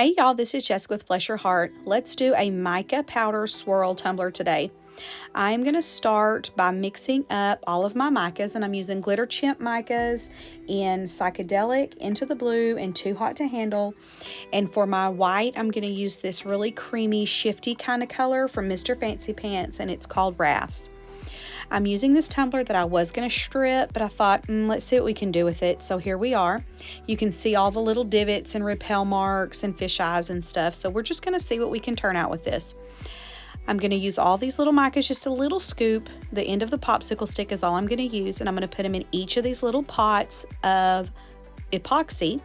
Hey y'all, this is Jessica with Bless Your Heart. Let's do a mica powder swirl tumbler today. I'm going to start by mixing up all of my micas, and I'm using glitter chimp micas in Psychedelic, Into the Blue, and Too Hot to Handle. And for my white, I'm going to use this really creamy, shifty kind of color from Mr. Fancy Pants, and it's called Wraths. I'm using this tumbler that I was going to strip, but I thought, let's see what we can do with it. So here we are. You can see all the little divots and repel marks and fish eyes and stuff. So we're just going to see what we can turn out with this. I'm going to use all these little micas, just a little scoop. The end of the popsicle stick is all I'm going to use, and I'm going to put them in each of these little pots of epoxy.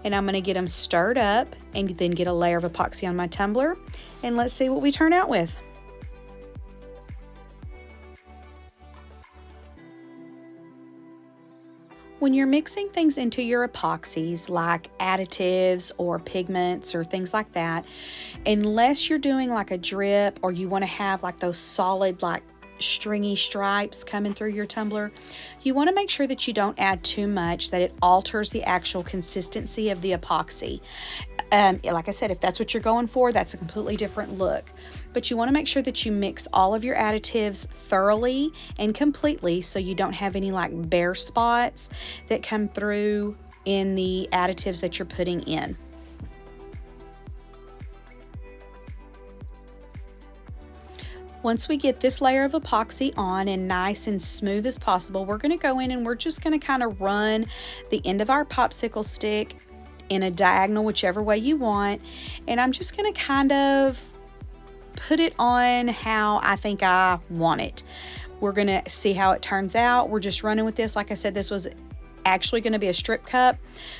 And I'm going to get them stirred up and then get a layer of epoxy on my tumbler. And let's see what we turn out with. When you're mixing things into your epoxies, like additives or pigments or things like that, unless you're doing like a drip or you want to have like those solid like stringy stripes coming through your tumbler, you want to make sure that you don't add too much, that it alters the actual consistency of the epoxy. Like I said, if that's what you're going for, that's a completely different look. But you want to make sure that you mix all of your additives thoroughly and completely so you don't have any like bare spots that come through in the additives that you're putting in. Once we get this layer of epoxy on and nice and smooth as possible, we're going to go in and we're just going to kind of run the end of our popsicle stick in a diagonal, whichever way you want. And I'm just going to kind of put it on how I think I want it. We're going to see how it turns out. We're just running with this. Like I said, this was actually going to be a strip cup.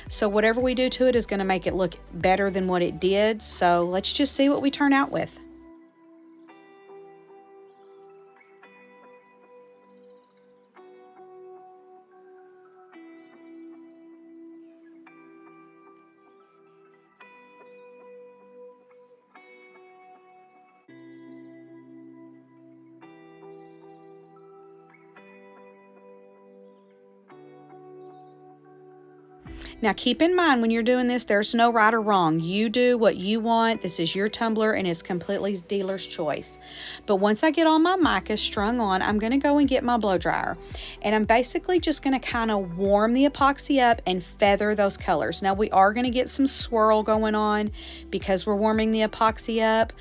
So whatever we do to it is going to make it look better than what it did. So let's just see what we turn out with. Now keep in mind when you're doing this, there's no right or wrong. You do what you want. This is your tumbler and it's completely dealer's choice. But once I get all my mica strung on, I'm going to go and get my blow dryer. And I'm basically just going to kind of warm the epoxy up and feather those colors. Now we are going to get some swirl going on because we're warming the epoxy up.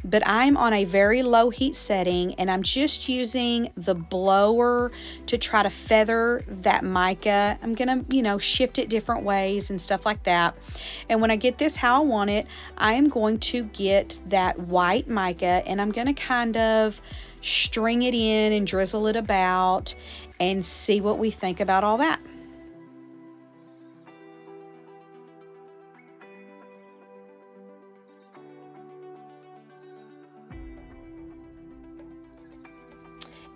But I'm on a very low heat setting and I'm just using the blower to try to feather that mica. I'm gonna, shift it different ways and stuff like that. And when I get this how I want it, I am going to get that white mica and I'm gonna kind of string it in and drizzle it about and see what we think about all that.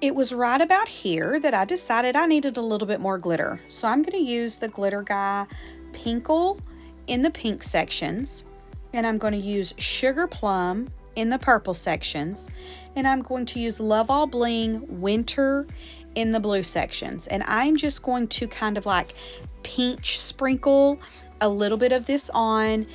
It was right about here that I decided I needed a little bit more glitter. So I'm going to use the glitter guy Pinkle in the pink sections. And I'm going to use Sugar Plum in the purple sections. And I'm going to use Love All Bling Winter in the blue sections. And I'm just going to kind of like pinch sprinkle a little bit of this on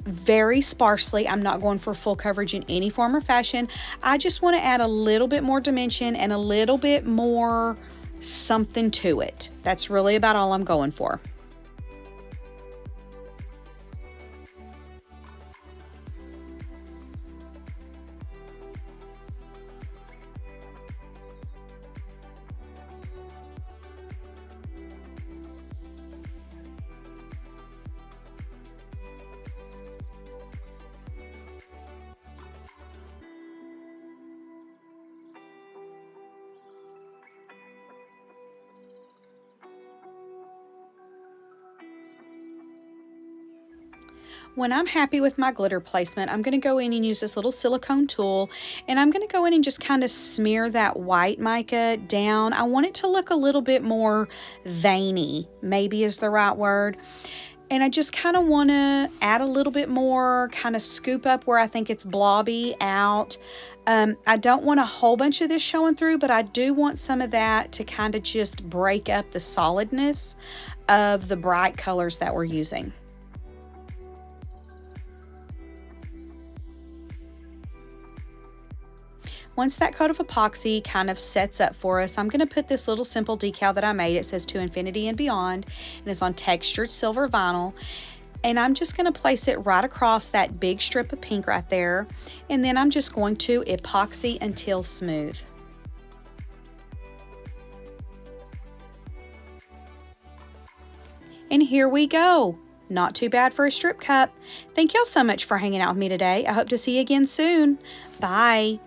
very sparsely. I'm not going for full coverage in any form or fashion. I just want to add a little bit more dimension and a little bit more something to it. That's really about all I'm going for. When I'm happy with my glitter placement, I'm going to go in and use this little silicone tool and I'm going to go in and just kind of smear that white mica down. I want it to look a little bit more veiny, maybe is the right word. And I just kind of want to add a little bit more, kind of scoop up where I think it's blobby out. I don't want a whole bunch of this showing through, but I do want some of that to kind of just break up the solidness of the bright colors that we're using. Once that coat of epoxy kind of sets up for us, I'm going to put this little simple decal that I made. It says To Infinity and Beyond, and it's on textured silver vinyl. And I'm just going to place it right across that big strip of pink right there. And then I'm just going to epoxy until smooth. And here we go. Not too bad for a strip cup. Thank y'all so much for hanging out with me today. I hope to see you again soon. Bye.